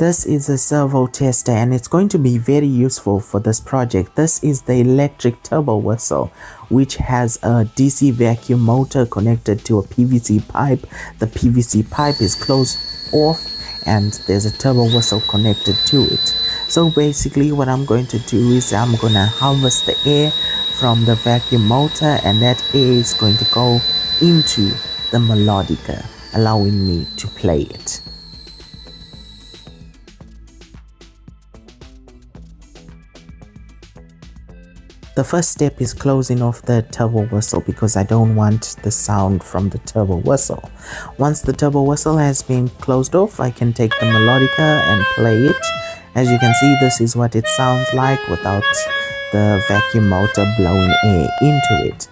This is a servo tester and it's going to be very useful for this project. This is the electric turbo whistle, which has a DC vacuum motor connected to a PVC pipe. The PVC pipe is closed off and there's a turbo whistle connected to it. So basically what I'm going to do is I'm going to harvest the air from the vacuum motor, and that air is going to go into the melodica, allowing me to play it. The first step is closing off the turbo whistle because I don't want the sound from the turbo whistle. Once the turbo whistle has been closed off, I can take the melodica and play it. As you can see, this is what it sounds like without the vacuum motor blowing air into it.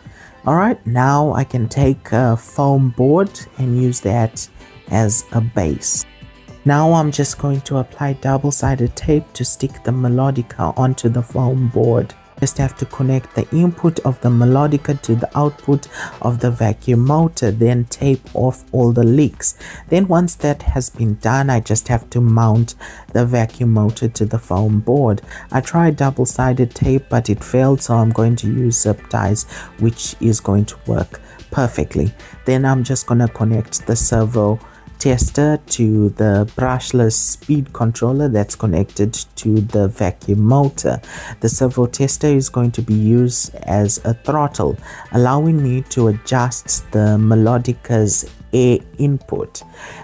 Alright, now I can take a foam board and use that as a base. Now I'm just going to apply double-sided tape to stick the melodica onto the foam board. Just have to connect the input of the melodica to the output of the vacuum motor, then tape off all the leaks. Then once that has been done, I just have to mount the vacuum motor to the foam board. I tried double-sided tape but it failed, so I'm going to use zip ties, which is going to work perfectly. Then I'm just going to connect the servo tester to the brushless speed controller that's connected to the vacuum motor. The servo tester is going to be used as a throttle, allowing me to adjust the melodica's air input.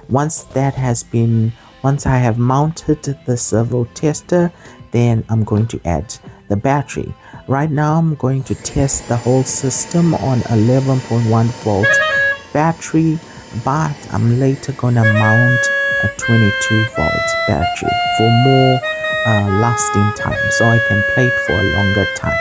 Once I have mounted the servo tester, then I'm going to add the battery. Right now I'm going to test the whole system on 11.1 volt battery, but I'm later gonna mount a 22 volt battery for more lasting time, so I can play it for a longer time.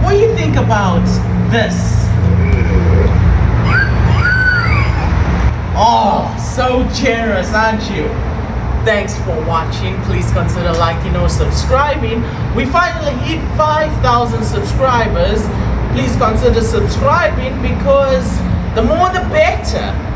What do you think about this? Oh, so generous, aren't you? Thanks for watching. Please consider liking or subscribing. We finally hit 5,000 subscribers. Please consider subscribing because the more the better.